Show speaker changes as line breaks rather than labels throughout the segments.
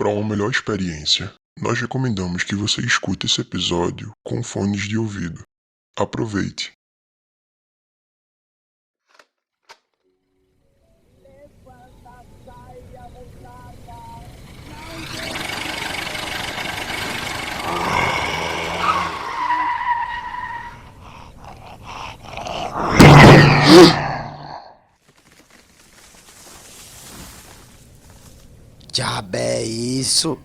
Para uma melhor experiência, nós recomendamos que você escute esse episódio com fones de ouvido. Aproveite!
Diabo é isso?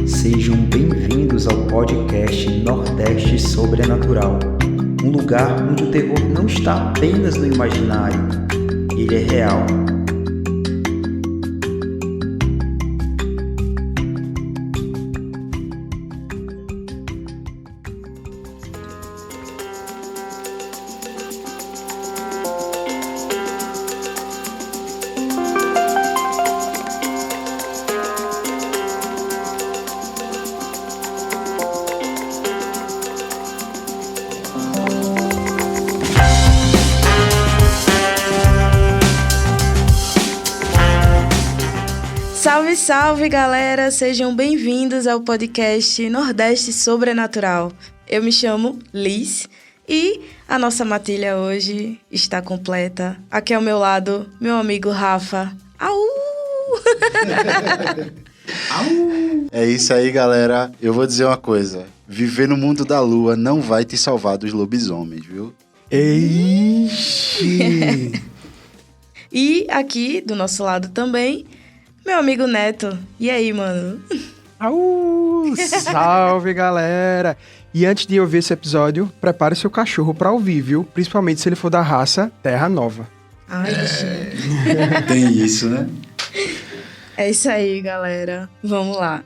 Sejam bem-vindos ao podcast Nordeste Sobrenatural, um lugar onde o terror não está apenas no imaginário, ele é real.
Salve, salve, galera! Sejam bem-vindos ao podcast Nordeste Sobrenatural. Eu me chamo Liz e a nossa matilha hoje está completa. Aqui ao meu lado, meu amigo Rafa. Au!
É isso aí, galera. Eu vou dizer uma coisa. Viver no mundo da lua não vai te salvar dos lobisomens, viu?
Eixe!
E aqui, do nosso lado também, meu amigo Neto. E aí, mano?
Salve, galera! E antes de ouvir esse episódio, prepare seu cachorro pra ouvir, viu? Principalmente se ele for da raça Terra Nova.
Ai,
Tem isso, né?
é isso aí, galera. Vamos lá.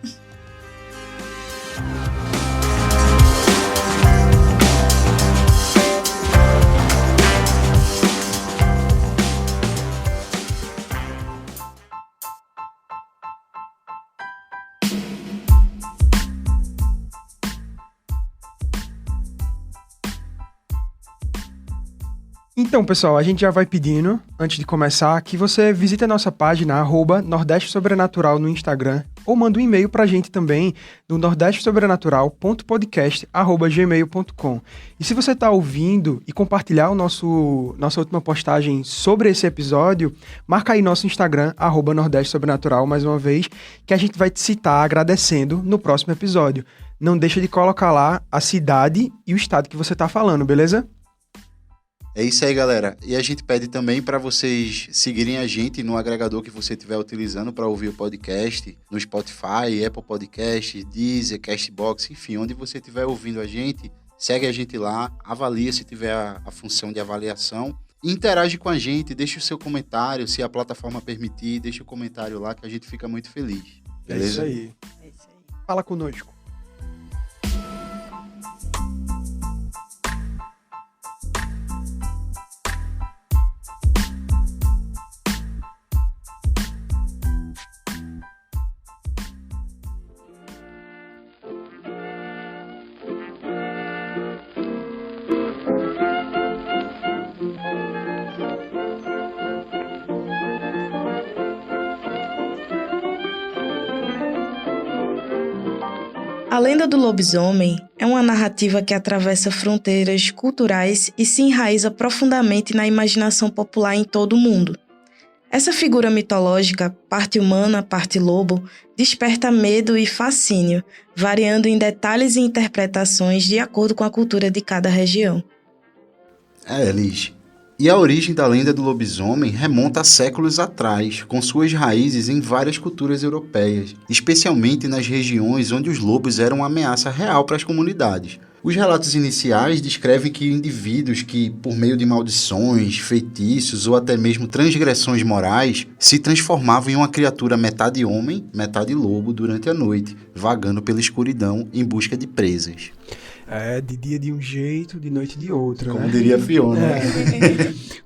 Então, pessoal, a gente já vai pedindo, antes de começar, que você visite a nossa página, @Nordeste Sobrenatural no Instagram, ou manda um e-mail pra gente também no nordestesobrenatural.podcast@gmail.com. E se você tá ouvindo e compartilhar nossa última postagem sobre esse episódio, marca aí nosso Instagram, @Nordeste Sobrenatural, mais uma vez, que a gente vai te citar agradecendo no próximo episódio. Não deixa de colocar lá a cidade e o estado que você tá falando, beleza?
É isso aí, galera. E a gente pede também para vocês seguirem a gente no agregador que você estiver utilizando para ouvir o podcast, no Spotify, Apple Podcasts, Deezer, Castbox, enfim, onde você estiver ouvindo a gente, segue a gente lá, avalia se tiver a função de avaliação, e interage com a gente, deixa o seu comentário, se a plataforma permitir, deixa o comentário lá que a gente fica muito feliz. Beleza?
É isso aí. Fala conosco.
A lenda do lobisomem é uma narrativa que atravessa fronteiras culturais e se enraiza profundamente na imaginação popular em todo o mundo. Essa figura mitológica, parte humana, parte lobo, desperta medo e fascínio, variando em detalhes e interpretações de acordo com a cultura de cada região.
Liz. E a origem da lenda do lobisomem remonta a séculos atrás, com suas raízes em várias culturas europeias, especialmente nas regiões onde os lobos eram uma ameaça real para as comunidades. Os relatos iniciais descrevem que indivíduos que, por meio de maldições, feitiços ou até mesmo transgressões morais, se transformavam em uma criatura metade homem, metade lobo durante a noite, vagando pela escuridão em busca de presas.
De dia de um jeito, de noite de outro,
Como
né?
diria Fiona.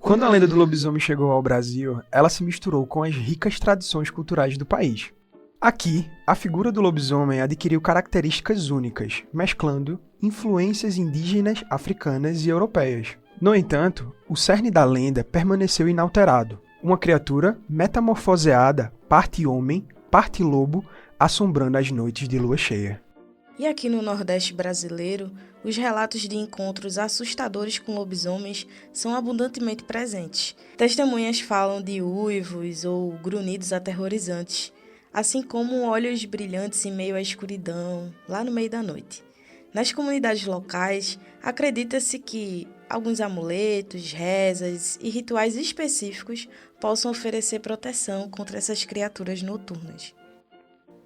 Quando a lenda do lobisomem chegou ao Brasil, ela se misturou com as ricas tradições culturais do país. Aqui, a figura do lobisomem adquiriu características únicas, mesclando influências indígenas, africanas e europeias. No entanto, o cerne da lenda permaneceu inalterado, uma criatura metamorfoseada, parte homem, parte lobo, assombrando as noites de lua cheia.
E aqui no Nordeste brasileiro, os relatos de encontros assustadores com lobisomens são abundantemente presentes. Testemunhas falam de uivos ou grunhidos aterrorizantes, assim como olhos brilhantes em meio à escuridão, lá no meio da noite. Nas comunidades locais, acredita-se que alguns amuletos, rezas e rituais específicos possam oferecer proteção contra essas criaturas noturnas.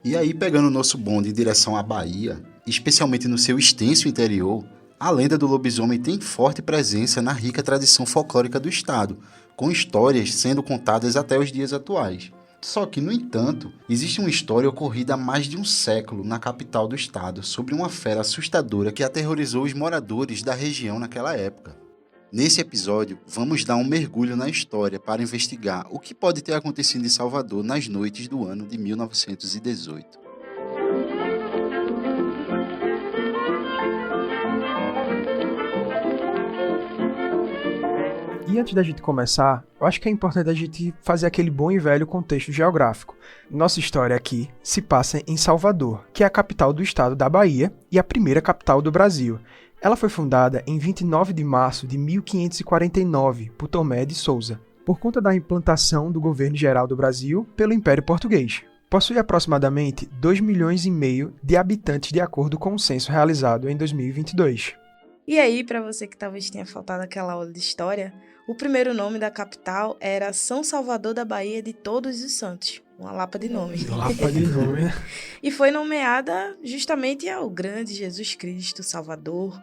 E aí, pegando o nosso bonde em direção à Bahia, especialmente no seu extenso interior, a lenda do lobisomem tem forte presença na rica tradição folclórica do estado, com histórias sendo contadas até os dias atuais. Só que, no entanto, existe uma história ocorrida há mais de um século na capital do estado sobre uma fera assustadora que aterrorizou os moradores da região naquela época. Nesse episódio, vamos dar um mergulho na história para investigar o que pode ter acontecido em Salvador nas noites do ano de 1918.
E antes da gente começar, eu acho que é importante a gente fazer aquele bom e velho contexto geográfico. Nossa história aqui se passa em Salvador, que é a capital do estado da Bahia e a primeira capital do Brasil. Ela foi fundada em 29 de março de 1549 por Tomé de Souza, por conta da implantação do governo geral do Brasil pelo Império Português. Possui aproximadamente 2,5 milhões de habitantes de acordo com o censo realizado em 2022.
E aí, para você que talvez tenha faltado aquela aula de história, o primeiro nome da capital era São Salvador da Bahia de Todos os Santos. Uma lapa de nome.
Lapa de nome.
E foi nomeada justamente ao grande Jesus Cristo Salvador,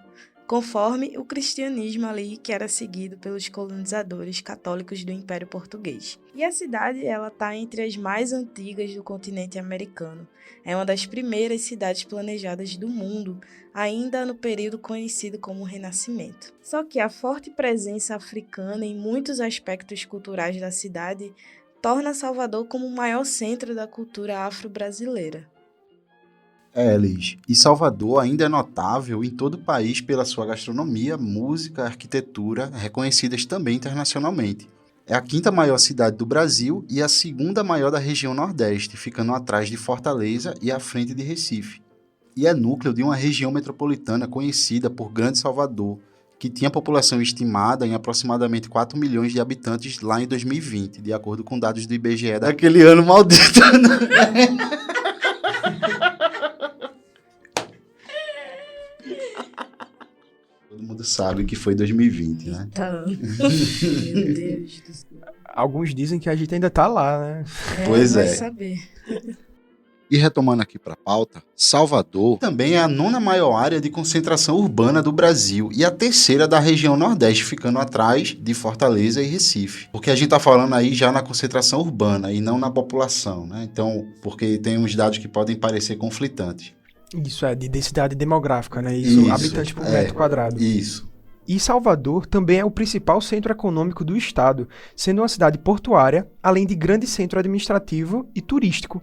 conforme o cristianismo ali que era seguido pelos colonizadores católicos do Império Português. E a cidade ela está entre as mais antigas do continente americano. É uma das primeiras cidades planejadas do mundo, ainda no período conhecido como Renascimento. Só que a forte presença africana em muitos aspectos culturais da cidade torna Salvador como o maior centro da cultura afro-brasileira.
Liz, e Salvador ainda é notável em todo o país pela sua gastronomia, música, arquitetura, reconhecidas também internacionalmente. É a quinta maior cidade do Brasil e a segunda maior da região Nordeste, ficando atrás de Fortaleza e à frente de Recife. E é núcleo de uma região metropolitana conhecida por Grande Salvador, que tinha população estimada em aproximadamente 4 milhões de habitantes lá em 2020, de acordo com dados do IBGE daquele ano maldito. Todo mundo sabe que foi 2020, né?
Tá. Meu Deus do céu.
Alguns dizem que a gente ainda tá lá, né?
Pois
vai
é.
saber.
E retomando aqui para a pauta, Salvador também é a 9ª maior área de concentração urbana do Brasil e a 3ª da região Nordeste, ficando atrás de Fortaleza e Recife. Porque a gente está falando aí já na concentração urbana e não na população, né? Então, porque tem uns dados que podem parecer conflitantes.
Isso é de densidade demográfica, né? Isso habitante por metro quadrado.
Isso.
E Salvador também é o principal centro econômico do estado, sendo uma cidade portuária, além de grande centro administrativo e turístico.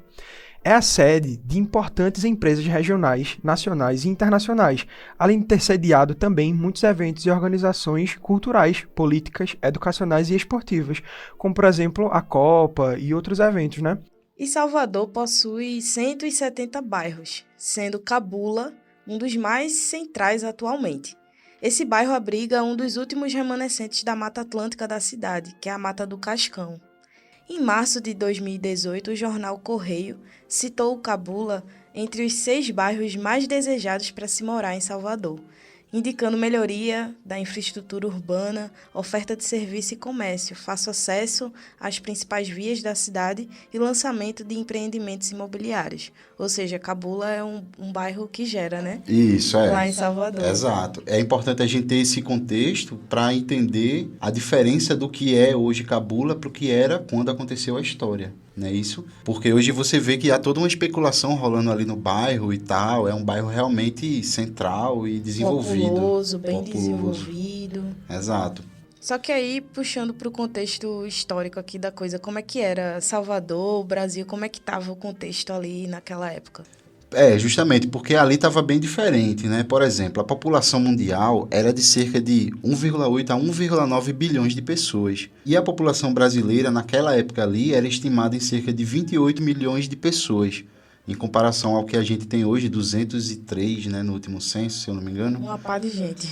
É a sede de importantes empresas regionais, nacionais e internacionais, além de ter sediado também muitos eventos e organizações culturais, políticas, educacionais e esportivas, como, por exemplo, a Copa e outros eventos, né?
E Salvador possui 170 bairros, sendo Cabula um dos mais centrais atualmente. Esse bairro abriga um dos últimos remanescentes da Mata Atlântica da cidade, que é a Mata do Cascão. Em março de 2018, o jornal Correio citou o Cabula entre os 6 bairros mais desejados para se morar em Salvador, indicando melhoria da infraestrutura urbana, oferta de serviço e comércio, fácil acesso às principais vias da cidade e lançamento de empreendimentos imobiliários. Ou seja, Cabula é um bairro que gera, né?
Isso, é.
Lá em Salvador.
Exato. É importante a gente ter esse contexto para entender a diferença do que é hoje Cabula para o que era quando aconteceu a história. Não é isso? Porque hoje você vê que há toda uma especulação rolando ali no bairro e tal. É um bairro realmente central e desenvolvido.
Populoso, bem desenvolvido.
Exato.
Só que aí, puxando para o contexto histórico aqui da coisa, como é que era Salvador, o Brasil, como é que estava o contexto ali naquela época?
Justamente, porque ali estava bem diferente, né? Por exemplo, a população mundial era de cerca de 1,8 a 1,9 bilhões de pessoas. E a população brasileira, naquela época ali, era estimada em cerca de 28 milhões de pessoas. Em comparação ao que a gente tem hoje, 203, né, no último censo, se eu não me engano.
Uma pá de gente.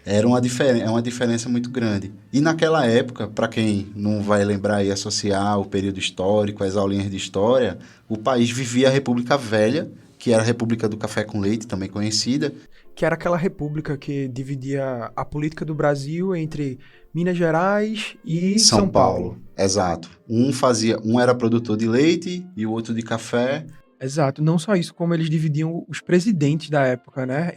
Era uma diferença muito grande. E naquela época, para quem não vai lembrar e associar o período histórico, as aulinhas de história, o país vivia a República Velha, que era a República do Café com Leite, também conhecida.
Que era aquela república que dividia a política do Brasil entre Minas Gerais e São Paulo.
Exato. Um era produtor de leite e o outro de café.
Exato, não só isso, como eles dividiam os presidentes da época, né?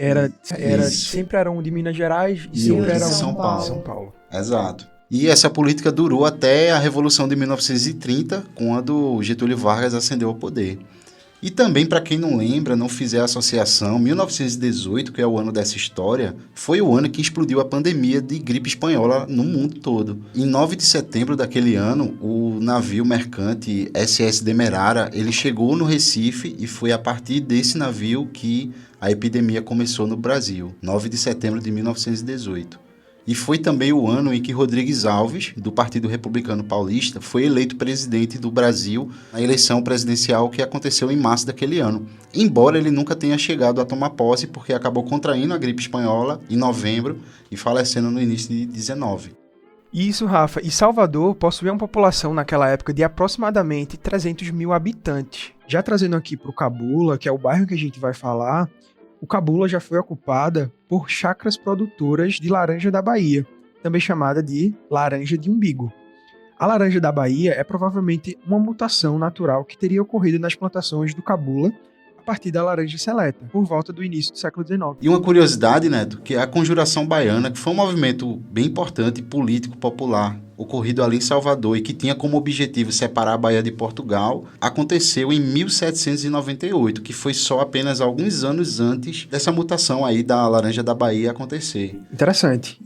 Sempre era um de Minas Gerais e sempre era um de São Paulo.
Exato. E essa política durou até a Revolução de 1930, quando Getúlio Vargas ascendeu ao poder. E também, para quem não lembra, não fizer a associação, 1918, que é o ano dessa história, foi o ano que explodiu a pandemia de gripe espanhola no mundo todo. Em 9 de setembro daquele ano, o navio mercante SS Demerara, ele chegou no Recife e foi a partir desse navio que a epidemia começou no Brasil, 9 de setembro de 1918. E foi também o ano em que Rodrigues Alves, do Partido Republicano Paulista, foi eleito presidente do Brasil na eleição presidencial que aconteceu em março daquele ano. Embora ele nunca tenha chegado a tomar posse, porque acabou contraindo a gripe espanhola em novembro e falecendo no início de 19.
Isso, Rafa. E Salvador possuía uma população naquela época de aproximadamente 300 mil habitantes. Já trazendo aqui para o Cabula, que é o bairro que a gente vai falar, o Cabula já foi ocupada por chacras produtoras de laranja da Bahia, também chamada de laranja de umbigo. A laranja da Bahia é provavelmente uma mutação natural que teria ocorrido nas plantações do Cabula a partir da laranja seleta, por volta do início do século XIX.
E uma curiosidade, Neto, que é a Conjuração Baiana, que foi um movimento bem importante político popular, ocorrido ali em Salvador e que tinha como objetivo separar a Bahia de Portugal, aconteceu em 1798, que foi só apenas alguns anos antes dessa mutação aí da laranja da Bahia acontecer.
Interessante.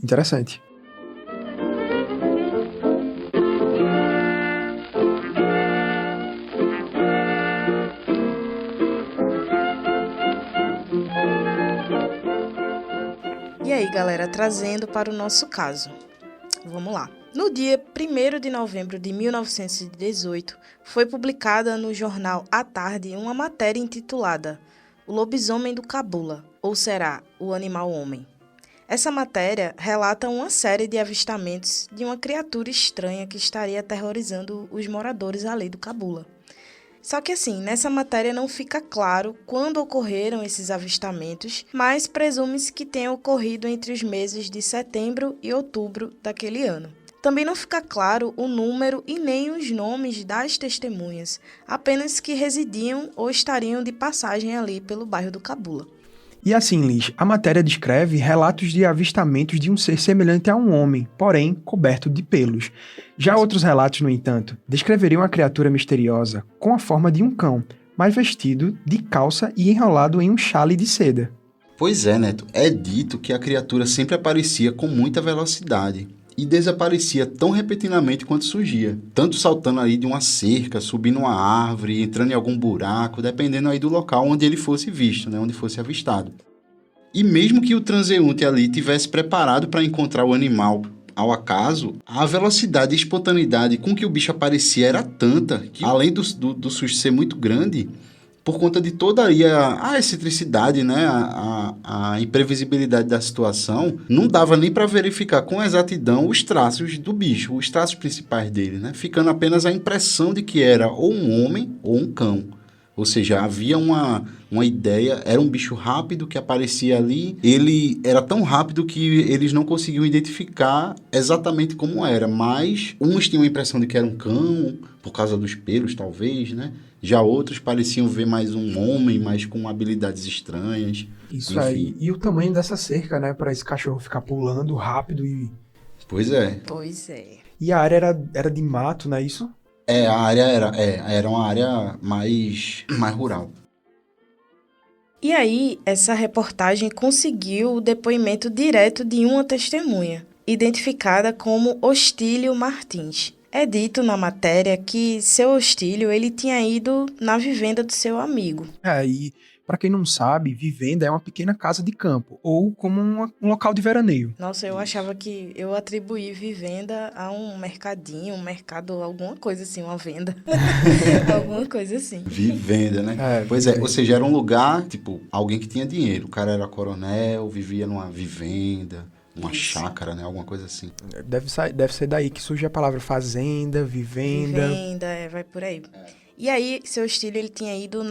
E aí, galera, trazendo para o nosso caso. Vamos lá. No dia 1º de novembro de 1918, foi publicada no jornal À Tarde uma matéria intitulada O Lobisomem do Cabula, ou será o Animal Homem. Essa matéria relata uma série de avistamentos de uma criatura estranha que estaria aterrorizando os moradores ali do Cabula. Só que assim, nessa matéria não fica claro quando ocorreram esses avistamentos, mas presume-se que tenha ocorrido entre os meses de setembro e outubro daquele ano. Também não fica claro o número e nem os nomes das testemunhas, apenas que residiam ou estariam de passagem ali pelo bairro do Cabula.
E assim, Liz, a matéria descreve relatos de avistamentos de um ser semelhante a um homem, porém coberto de pelos. Já outros relatos, no entanto, descreveriam a criatura misteriosa com a forma de um cão, mas vestido de calça e enrolado em um chale de seda.
Pois é, Neto, é dito que a criatura sempre aparecia com muita velocidade e desaparecia tão repentinamente quanto surgia, tanto saltando aí de uma cerca, subindo uma árvore, entrando em algum buraco, dependendo aí do local onde ele fosse visto, né, onde fosse avistado. E mesmo que o transeunte ali tivesse preparado para encontrar o animal ao acaso, a velocidade e espontaneidade com que o bicho aparecia era tanta que, além do susto ser muito grande, por conta de toda aí a excentricidade, né, a imprevisibilidade da situação, não dava nem para verificar com exatidão os traços do bicho, os traços principais dele, né, ficando apenas a impressão de que era ou um homem ou um cão. Ou seja, havia uma ideia, era um bicho rápido que aparecia ali, ele era tão rápido que eles não conseguiam identificar exatamente como era, mas uns tinham a impressão de que era um cão, por causa dos pelos talvez, né? Já outros pareciam ver mais um homem, mas com habilidades estranhas.
Isso
enfim.
aí. E o tamanho dessa cerca, né, para esse cachorro ficar pulando rápido e...
Pois é.
Pois é.
E a área era de mato, não é isso?
A área era uma área mais rural.
E aí, essa reportagem conseguiu o depoimento direto de uma testemunha. identificada como Ostílio Martins. É dito na matéria que seu Ostílio ele tinha ido na vivenda do seu amigo.
E para quem não sabe, vivenda é uma pequena casa de campo, ou como um local de veraneio.
Nossa, eu achava que eu atribuí vivenda a um mercadinho, um mercado, alguma coisa assim, uma venda. Alguma coisa assim.
Vivenda, né? Pois é, ou seja, era um lugar, tipo, alguém que tinha dinheiro. O cara era coronel, vivia numa vivenda, uma chácara, né? Alguma coisa assim.
Deve ser daí que surge a palavra fazenda, vivenda.
Vivenda, vai por aí. E aí, seu Ostílio, ele tinha ido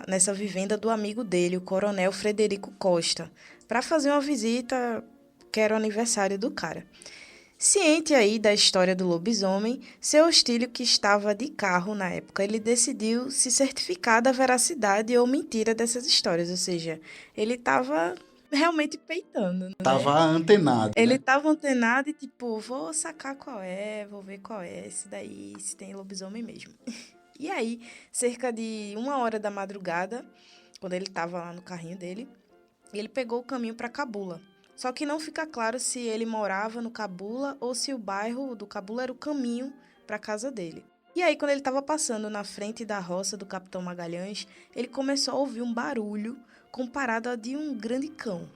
nessa vivenda do amigo dele, o coronel Frederico Costa, para fazer uma visita, que era o aniversário do cara. Ciente aí da história do lobisomem, seu Ostílio, que estava de carro na época, ele decidiu se certificar da veracidade ou mentira dessas histórias, ou seja, ele estava realmente peitando, né?
Tava antenado,
Ele
né?
estava antenado e tipo, vou sacar qual é, vou ver qual é esse daí, se tem lobisomem mesmo. E aí, cerca de 1h da madrugada, quando ele estava lá no carrinho dele, ele pegou o caminho para Cabula. Só que não fica claro se ele morava no Cabula ou se o bairro do Cabula era o caminho para a casa dele. E aí, quando ele estava passando na frente da roça do Capitão Magalhães, ele começou a ouvir um barulho comparado a de um grande cão.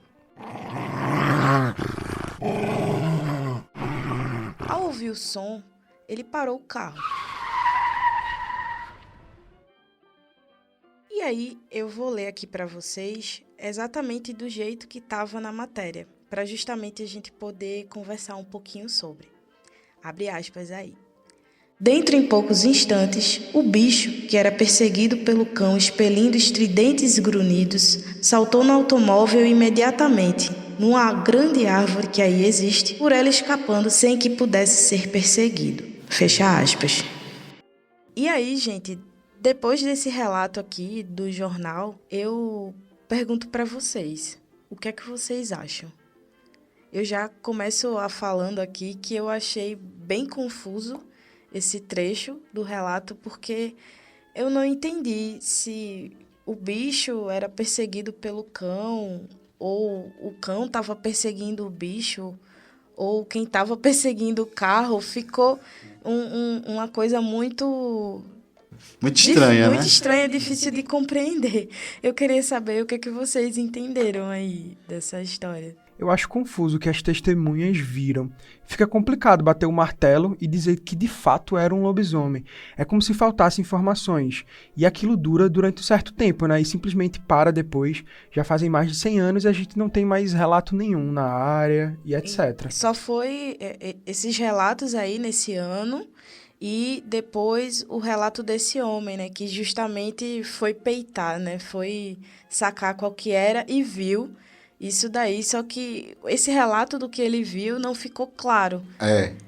Ao ouvir o som, ele parou o carro. E aí, eu vou ler aqui para vocês exatamente do jeito que estava na matéria, para justamente a gente poder conversar um pouquinho sobre. Abre aspas aí. Dentro em poucos instantes, o bicho, que era perseguido pelo cão expelindo estridentes grunhidos, saltou no automóvel imediatamente, numa grande árvore que aí existe, por ela escapando sem que pudesse ser perseguido. Fecha aspas. E aí, gente, depois desse relato aqui do jornal, eu pergunto para vocês, o que é que vocês acham? Eu já começo falando aqui que eu achei bem confuso esse trecho do relato, porque eu não entendi se o bicho era perseguido pelo cão, ou o cão estava perseguindo o bicho, ou quem estava perseguindo o carro. Ficou uma coisa muito
estranha, né?
Muito estranha, difícil de compreender. Eu queria saber o que é que vocês entenderam aí dessa história.
Eu acho confuso o que as testemunhas viram. Fica complicado bater o martelo e dizer que de fato era um lobisomem. É como se faltassem informações. E aquilo dura durante um certo tempo, né? E simplesmente para depois. Já fazem mais de 100 anos e a gente não tem mais relato nenhum na área e etc.
Só foi esses relatos aí nesse ano e depois o relato desse homem, né? Que justamente foi peitar, né? Foi sacar qual que era e viu isso daí, só que esse relato do que ele viu não ficou claro.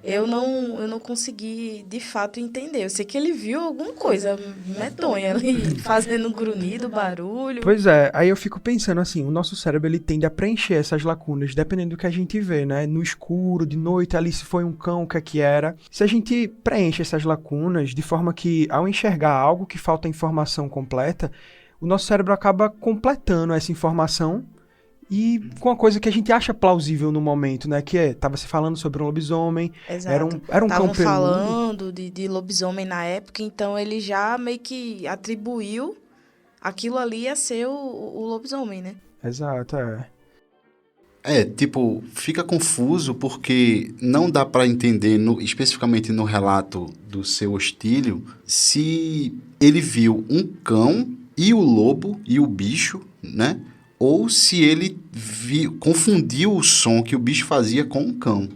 Eu não consegui, de fato, entender. Eu sei que ele viu alguma coisa medonha ali, fazendo grunhido, barulho.
Pois é, aí eu fico pensando assim, o nosso cérebro ele tende a preencher essas lacunas, dependendo do que a gente vê, né? No escuro, de noite, ali se foi um cão, o que é que era. Se a gente preenche essas lacunas de forma que, ao enxergar algo que falta informação completa, o nosso cérebro acaba completando essa informação e com uma coisa que a gente acha plausível no momento, né? Que tava se falando sobre um lobisomem.
Exato.
Era um cão peludo.
Estavam falando de lobisomem na época, então ele já meio que atribuiu aquilo ali a ser o lobisomem, né?
Exato,
Tipo, fica confuso porque não dá para entender, especificamente no relato do seu Ostílio, se ele viu um cão e o lobo e o bicho, né? Ou se ele confundiu o som que o bicho fazia com o cão,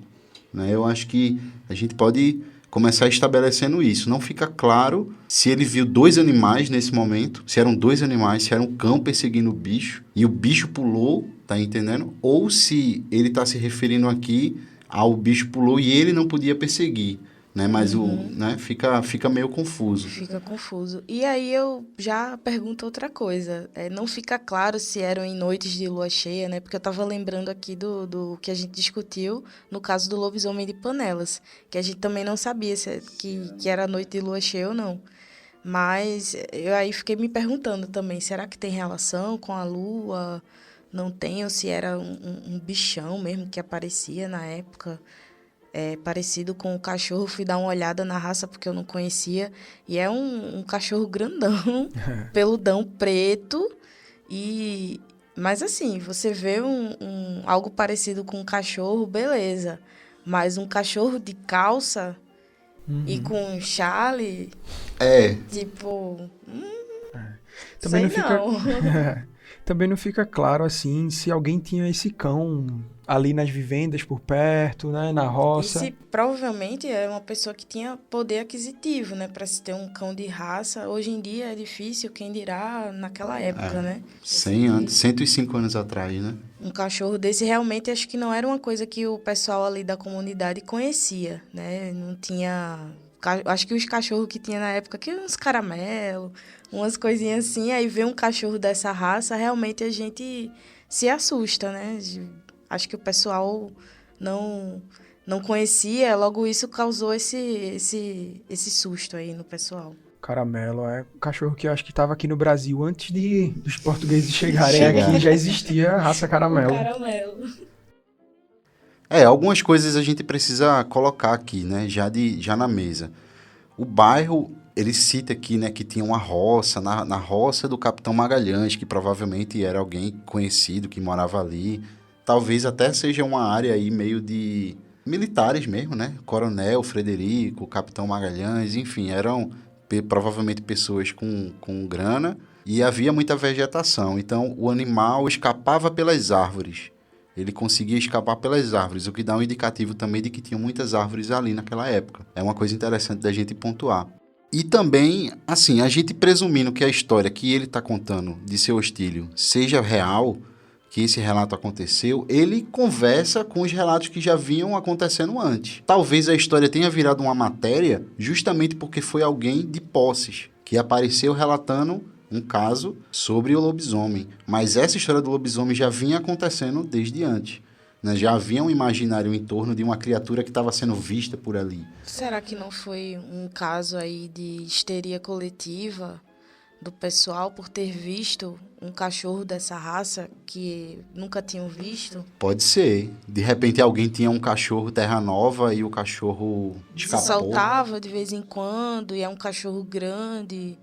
né? Eu acho que a gente pode começar estabelecendo isso. Não fica claro se ele viu dois animais nesse momento, se eram dois animais, se era um cão perseguindo o bicho e o bicho pulou, tá entendendo? Ou se ele está se referindo aqui ao bicho pulou e ele não podia perseguir, né? Mas fica meio confuso.
Fica confuso. E aí eu já pergunto outra coisa. Não fica claro se eram em noites de lua cheia, né? Porque eu tava lembrando aqui do que a gente discutiu no caso do lobisomem de Panelas, que a gente também não sabia que era noite de lua cheia ou não. Mas eu aí fiquei me perguntando também, será que tem relação com a lua? Não tem, ou se era um bichão mesmo que aparecia na época. parecido com o cachorro. Fui dar uma olhada na raça porque eu não conhecia. E é um cachorro grandão, peludão preto. Mas assim, você vê algo parecido com um cachorro, beleza. Mas um cachorro de calça e com chale, tipo...
Também
sei
não fica... Também não fica claro, assim, se alguém tinha esse cão ali nas vivendas por perto, né, na roça.
E se provavelmente é uma pessoa que tinha poder aquisitivo, né, para se ter um cão de raça. Hoje em dia é difícil, quem dirá naquela época, né?
105 anos atrás, né?
Um cachorro desse realmente acho que não era uma coisa que o pessoal ali da comunidade conhecia, né? Não tinha... Acho que os cachorros que tinha na época, que uns caramelos, umas coisinhas assim, aí ver um cachorro dessa raça, realmente a gente se assusta, né? Acho que o pessoal não conhecia, logo isso causou esse susto aí no pessoal.
Caramelo é um cachorro que eu acho que estava aqui no Brasil antes dos portugueses chegarem aqui, já existia a raça caramelo.
Caramelo.
Algumas coisas a gente precisa colocar aqui, né, já na mesa. O bairro, ele cita aqui, né, que tinha uma roça, na roça do Capitão Magalhães, que provavelmente era alguém conhecido que morava ali. Talvez até seja uma área aí meio de militares mesmo, né? Coronel Frederico, Capitão Magalhães, enfim, eram provavelmente pessoas com grana e havia muita vegetação. Então, o animal escapava pelas árvores. Ele conseguia escapar pelas árvores, o que dá um indicativo também de que tinham muitas árvores ali naquela época. É uma coisa interessante da gente pontuar. E também, assim, a gente presumindo que a história que ele está contando de Seu Hostílio seja real, que esse relato aconteceu, ele conversa com os relatos que já vinham acontecendo antes. Talvez a história tenha virado uma matéria justamente porque foi alguém de Posses que apareceu relatando um caso sobre o lobisomem. Mas essa história do lobisomem já vinha acontecendo desde antes, né? Já havia um imaginário em torno de uma criatura que estava sendo vista por ali.
Será que não foi um caso aí de histeria coletiva do pessoal por ter visto um cachorro dessa raça que nunca tinham visto?
Pode ser. De repente alguém tinha um cachorro terra nova e o cachorro escapou.
Se soltava de vez em quando e é um cachorro grande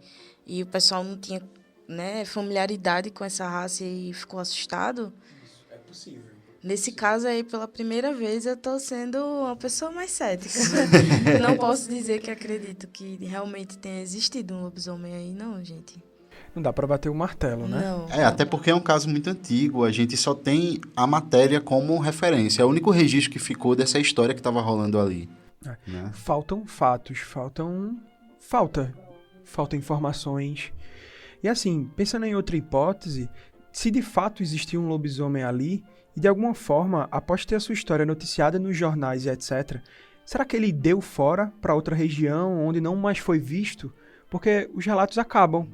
e o pessoal não tinha, né, familiaridade com essa raça e ficou assustado.
Isso é possível.
Nesse caso aí, pela primeira vez, eu tô sendo uma pessoa mais cética. Não posso dizer que acredito que realmente tenha existido um lobisomem aí, não, gente.
Não dá pra bater o martelo, né?
Não.
Até porque é um caso muito antigo, a gente só tem a matéria como referência. É o único registro que ficou dessa história que estava rolando ali. Né?
Faltam fatos, falta informações. E assim, pensando em outra hipótese, se de fato existia um lobisomem ali, e de alguma forma, após ter a sua história noticiada nos jornais e etc., será que ele deu fora para outra região onde não mais foi visto? Porque os relatos acabam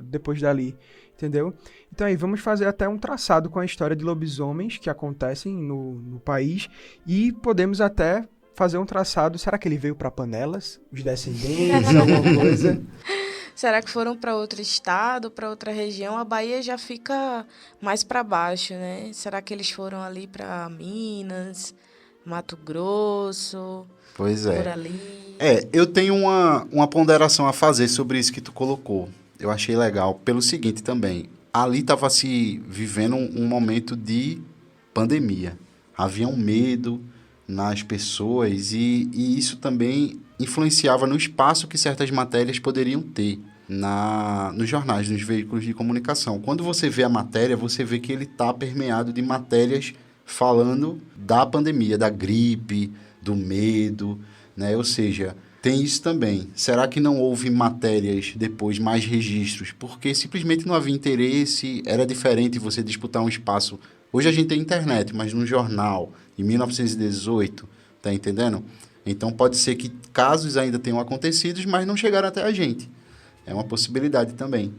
depois dali, entendeu? Então aí, vamos fazer até um traçado com a história de lobisomens que acontecem no país e podemos até fazer um traçado, será que ele veio para Panelas? Os descendentes, alguma coisa?
Será que foram para outro estado, para outra região? A Bahia já fica mais para baixo, né? Será que eles foram ali para Minas, Mato Grosso,
pois é.
por ali?
Eu tenho uma ponderação a fazer sobre isso que tu colocou. Eu achei legal pelo seguinte também. Ali estava se vivendo um momento de pandemia. Havia um medo nas pessoas e isso também influenciava no espaço que certas matérias poderiam ter nos jornais, nos veículos de comunicação. Quando você vê a matéria, você vê que ele está permeado de matérias falando da pandemia, da gripe, do medo, né? Ou seja, tem isso também. Será que não houve matérias depois, mais registros? Porque simplesmente não havia interesse, era diferente você disputar um espaço. Hoje a gente tem internet, mas no jornal, em 1918, tá entendendo? Então pode ser que casos ainda tenham acontecido, mas não chegaram até a gente. É uma possibilidade também.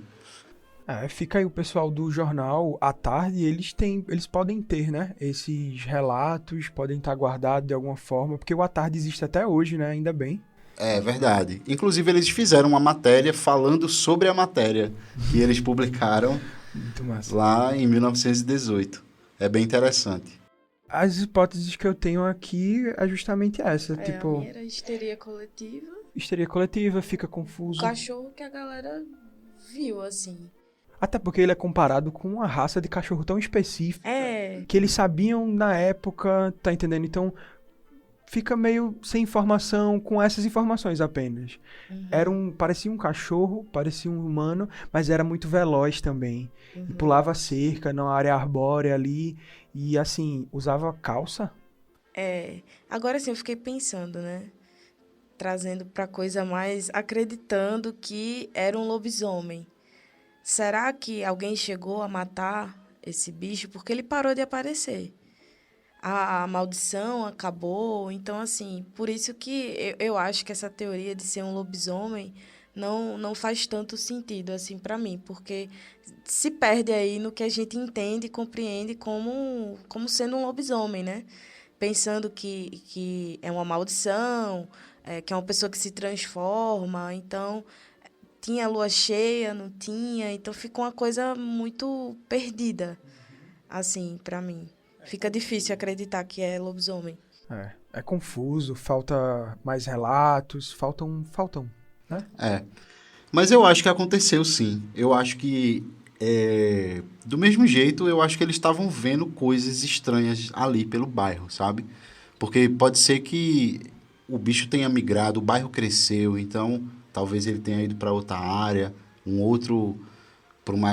Fica aí o pessoal do jornal à tarde, eles podem ter, né, esses relatos, podem estar guardados de alguma forma, porque o à tarde existe até hoje, né, ainda bem.
É verdade. Inclusive eles fizeram uma matéria falando sobre a matéria que eles publicaram
Muito massa.
lá em 1918. É bem interessante.
As hipóteses que eu tenho aqui é justamente essa.
A
Tipo,
minha era histeria coletiva.
histeria coletiva, fica
O
confuso.
cachorro que a galera viu, assim.
Até porque ele é comparado com uma raça de cachorro tão específica
É,
que eles sabiam na época, tá entendendo? Então, fica meio sem informação, com essas informações apenas. Parecia um cachorro, parecia um humano, mas era muito veloz também. E pulava a cerca na área arbórea ali. E assim, usava calça?
agora sim eu fiquei pensando, né? Trazendo pra coisa mais, acreditando que era um lobisomem. Será que alguém chegou a matar esse bicho? Porque ele parou de aparecer. A maldição acabou. Então, assim, por isso que eu acho que essa teoria de ser um lobisomem não faz tanto sentido, assim, pra mim. Porque se perde aí no que a gente entende e compreende como sendo um lobisomem, né? Pensando que é uma maldição, que é uma pessoa que se transforma. Então, tinha lua cheia, não tinha. Então, ficou uma coisa muito perdida, assim, pra mim. Fica difícil acreditar que é lobisomem.
É confuso, falta mais relatos, faltam, né?
Mas eu acho que aconteceu sim. Eu acho que, do mesmo jeito, eu acho que eles estavam vendo coisas estranhas ali pelo bairro, sabe? Porque pode ser que o bicho tenha migrado, o bairro cresceu, então talvez ele tenha ido para outra área, um outro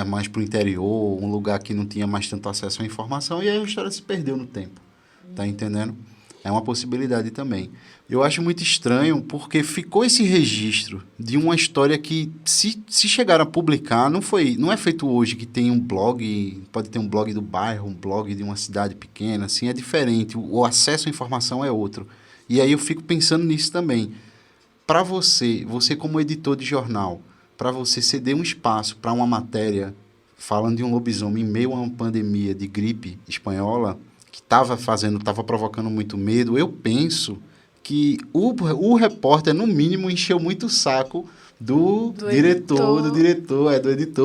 mais para o interior, um lugar que não tinha mais tanto acesso à informação, e aí a história se perdeu no tempo. Tá entendendo? É uma possibilidade também. Eu acho muito estranho porque ficou esse registro de uma história que, se chegaram a publicar, não é feito hoje que tem um blog, pode ter um blog do bairro, um blog de uma cidade pequena, assim, é diferente. O acesso à informação é outro. E aí eu fico pensando nisso também. Para você como editor de jornal, para você ceder um espaço para uma matéria falando de um lobisomem em meio a uma pandemia de gripe espanhola, que estava provocando muito medo, eu penso que o repórter, no mínimo, encheu muito o saco do editor,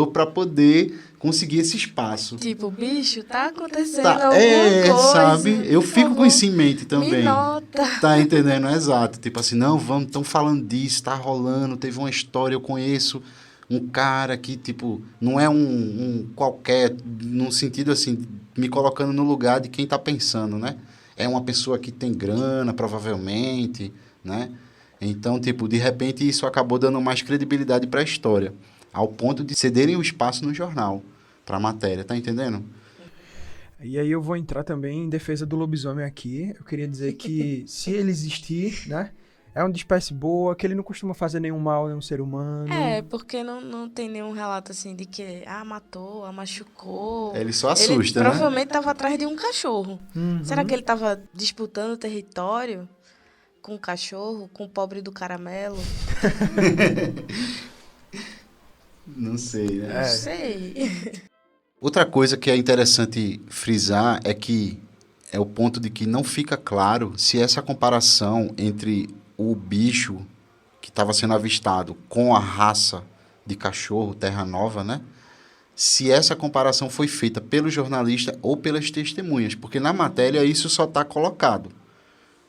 para poder conseguir esse espaço.
Tipo, bicho, tá acontecendo alguma coisa.
Sabe? Eu fico com isso em mente também.
Me nota.
Tá entendendo? Exato. Tipo assim, não, estão falando disso, tá rolando, teve uma história, eu conheço um cara que, tipo, não é um qualquer, num sentido assim, me colocando no lugar de quem tá pensando, né? É uma pessoa que tem grana, provavelmente, né? Então, tipo, de repente isso acabou dando mais credibilidade para a história, ao ponto de cederem o espaço no jornal para a matéria, tá entendendo?
E aí eu vou entrar também em defesa do lobisomem aqui. Eu queria dizer que se ele existir, né? É uma espécie boa, que ele não costuma fazer nenhum mal a nenhum ser humano.
Porque não tem nenhum relato assim de que matou, machucou.
Ele só assusta, né?
Provavelmente estava atrás de um cachorro. Será que ele estava disputando território com o cachorro, com o pobre do caramelo?
Não sei, né?
Não sei.
Outra coisa que é interessante frisar é que é o ponto de que não fica claro se essa comparação entre o bicho que estava sendo avistado com a raça de cachorro Terra Nova, né? Se essa comparação foi feita pelo jornalista ou pelas testemunhas, porque na matéria isso só está colocado.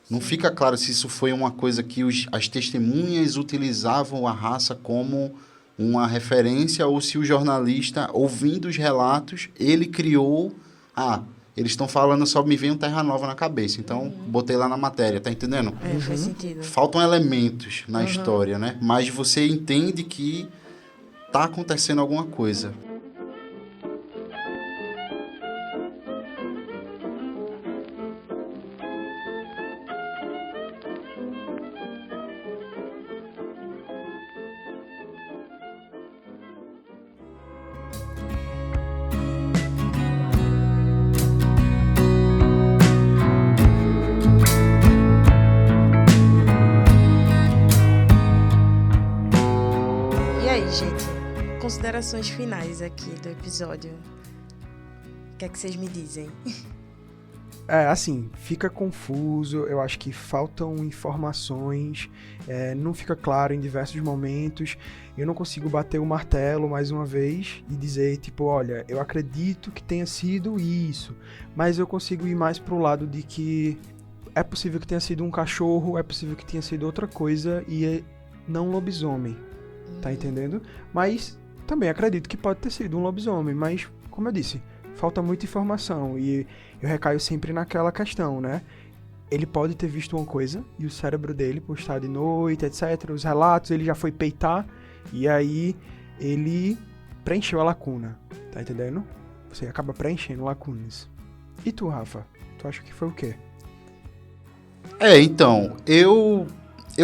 Não fica claro se isso foi uma coisa que as testemunhas utilizavam a raça como uma referência ou se o jornalista, ouvindo os relatos, ele criou... eles estão falando, só me vem um Terra Nova na cabeça. Então, botei lá na matéria, tá entendendo?
Faz sentido.
Faltam elementos na história, né? Mas você entende que tá acontecendo alguma coisa.
Considerações finais aqui do episódio. O que é que vocês me dizem?
Assim, fica confuso, eu acho que faltam informações, não fica claro em diversos momentos, eu não consigo bater o martelo mais uma vez e dizer, tipo, olha, eu acredito que tenha sido isso, mas eu consigo ir mais pro lado de que é possível que tenha sido um cachorro, é possível que tenha sido outra coisa e não lobisomem, tá entendendo? Mas também acredito que pode ter sido um lobisomem, mas, como eu disse, falta muita informação e eu recaio sempre naquela questão, né? Ele pode ter visto uma coisa e o cérebro dele, por estar de noite, etc., os relatos, ele já foi peitar e aí ele preencheu a lacuna, tá entendendo? Você acaba preenchendo lacunas. E tu, Rafa? Tu acha que foi o quê?
Então, eu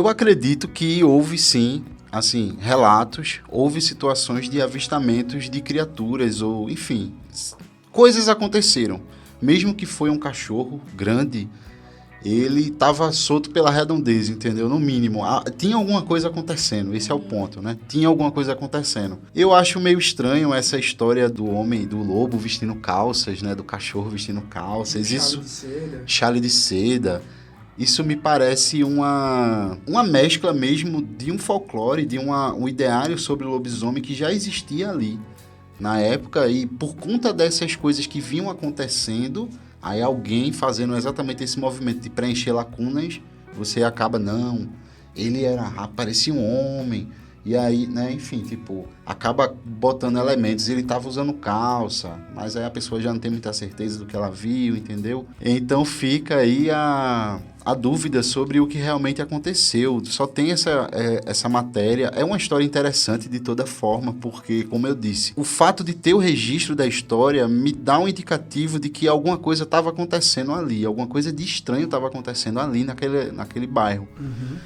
acredito que houve sim, assim, relatos, houve situações de avistamentos de criaturas ou, enfim, coisas aconteceram. Mesmo que foi um cachorro grande, ele estava solto pela redondeza, entendeu? No mínimo, tinha alguma coisa acontecendo, esse é o ponto, né? Tinha alguma coisa acontecendo. Eu acho meio estranho essa história do homem, do lobo vestindo calças, né? Do cachorro vestindo calças. Chale de seda. Isso me parece uma mescla mesmo de um folclore, de um ideário sobre o lobisomem que já existia ali na época, e por conta dessas coisas que vinham acontecendo, aí alguém fazendo exatamente esse movimento de preencher lacunas, você acaba, não, ele parecia um homem, e aí, né, enfim, tipo, acaba botando elementos, ele tava usando calça, mas aí a pessoa já não tem muita certeza do que ela viu, entendeu? Então fica aí a dúvida sobre o que realmente aconteceu. Só tem essa matéria. É uma história interessante de toda forma, porque, como eu disse, o fato de ter o registro da história me dá um indicativo de que alguma coisa estava acontecendo ali, alguma coisa de estranho estava acontecendo ali naquele bairro. Uhum.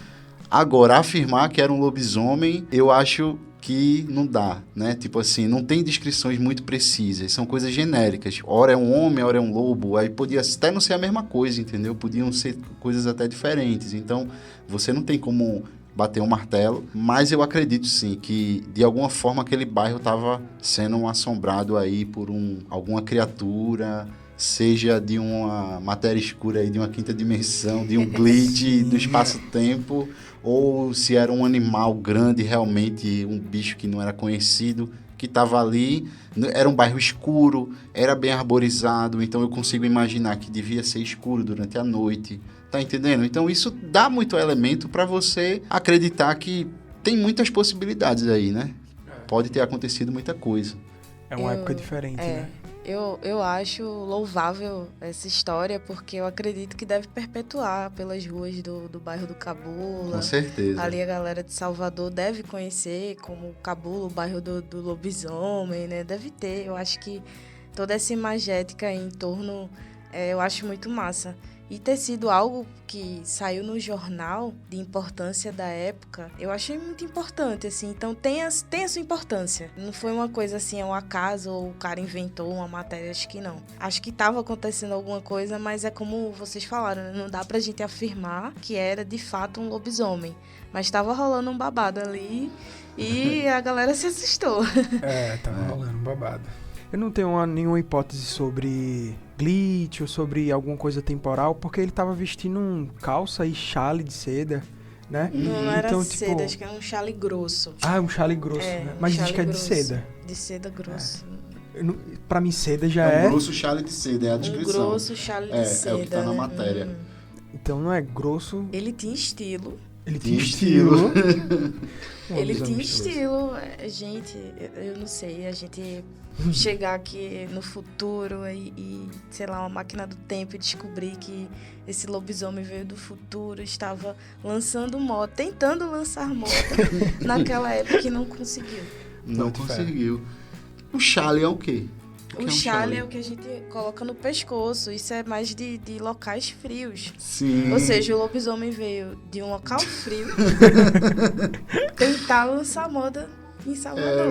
Agora, afirmar que era um lobisomem, eu acho que não dá, né? Tipo assim, não tem descrições muito precisas, são coisas genéricas. Ora é um homem, ora é um lobo, aí podia até não ser a mesma coisa, entendeu? Podiam ser coisas até diferentes. Então, você não tem como bater um martelo, mas eu acredito sim que, de alguma forma, aquele bairro estava sendo assombrado aí por alguma criatura, seja de uma matéria escura aí, de uma quinta dimensão, de um glitch do espaço-tempo, ou se era um animal grande, realmente um bicho que não era conhecido, que estava ali. Era um bairro escuro, era bem arborizado, então eu consigo imaginar que devia ser escuro durante a noite, tá entendendo? Então isso dá muito elemento para você acreditar que tem muitas possibilidades aí, né? Pode ter acontecido muita coisa.
É uma época diferente, né?
Eu acho louvável essa história, porque eu acredito que deve perpetuar pelas ruas do bairro do Cabula.
Com certeza.
Ali a galera de Salvador deve conhecer como Cabula, o bairro do lobisomem, né? Deve ter. Eu acho que toda essa imagética em torno, eu acho muito massa. E ter sido algo que saiu no jornal de importância da época, eu achei muito importante, assim. Então tem a sua importância. Não foi uma coisa assim, um acaso, ou o cara inventou uma matéria, acho que não. Acho que estava acontecendo alguma coisa, mas é como vocês falaram, né? Não dá pra gente afirmar que era de fato um lobisomem. Mas estava rolando um babado ali e a galera se assustou.
Tava rolando um babado. Eu não tenho nenhuma hipótese sobre glitch ou sobre alguma coisa temporal, porque ele tava vestindo calça e chale de seda, né?
Não era
então,
seda,
tipo...
acho que era um chale grosso.
Um chale grosso, né? Mas diz que é de seda.
De seda grosso.
Pra mim, seda já
é... Um grosso chale de seda, é a descrição.
Um grosso chale de seda.
É o que tá na matéria.
Então não é grosso...
Ele tinha estilo.
Ele tinha estilo.
Ele tinha estilo. Gente, eu não sei, a gente chegar aqui no futuro e, sei lá, uma máquina do tempo e descobrir que esse lobisomem veio do futuro, estava lançando moda, tentando lançar moda naquela época e não conseguiu.
Não conseguiu. O chale é o quê?
O chale é o que a gente coloca no pescoço. Isso é mais de locais frios.
Sim.
Ou seja, o lobisomem veio de um local frio tentar lançar moda em Salvador.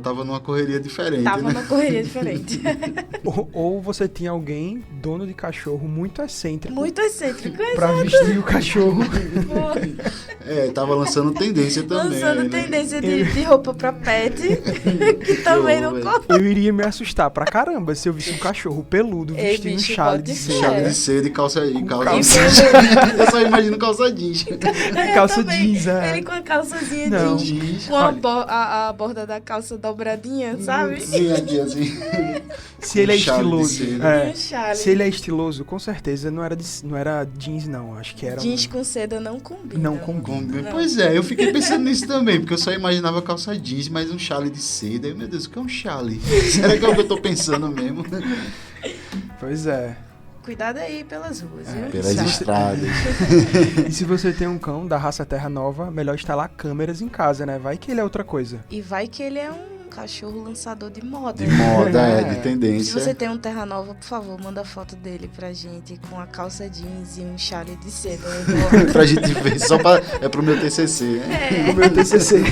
Tava numa correria diferente,
Tava
né?
numa correria diferente.
Ou você tinha alguém, dono de cachorro, muito excêntrico,
Muito excêntrico.
pra vestir o cachorro.
Tava lançando tendência também.
Lançando
né?
tendência de roupa pra pet, que também não
velho.
corre.
Eu iria me assustar pra caramba se eu visse um cachorro peludo
Ei,
vestindo um
bicho,
chale
pode
de
ser.
seda.
Chave de seda e calça.
calça.
Eu só imagino calça jeans.
Calça
também.
jeans,
Ele com a calçazinha
Não.
jeans, com
Olha.
a borda da calça dobradinha, sabe?
Sim, aqui assim.
Se ele é
Um chale de
estiloso.
seda.
É.
Um chale.
Se ele é estiloso, com certeza não era jeans, não. Acho que era.
Jeans com seda não combina.
Não combina.
Não.
Pois é, eu fiquei pensando nisso também, porque eu só imaginava calça jeans, mas um chale de seda. Aí, meu Deus, o que é um chale? Será que é o que eu tô pensando mesmo?
Pois é.
Cuidado aí pelas ruas, viu?
Pelas
Sim.
estradas.
E se você tem um cão da raça Terra Nova, melhor instalar câmeras em casa, né? Vai que ele é outra coisa.
E vai que ele é um cachorro lançador de moda.
De moda, de
Se
tendência.
você tem um Terra Nova, por favor, manda foto dele pra gente com a calça jeans e um chale de seda.
Pra gente ver, é pro meu TCC, né?
O meu TCC.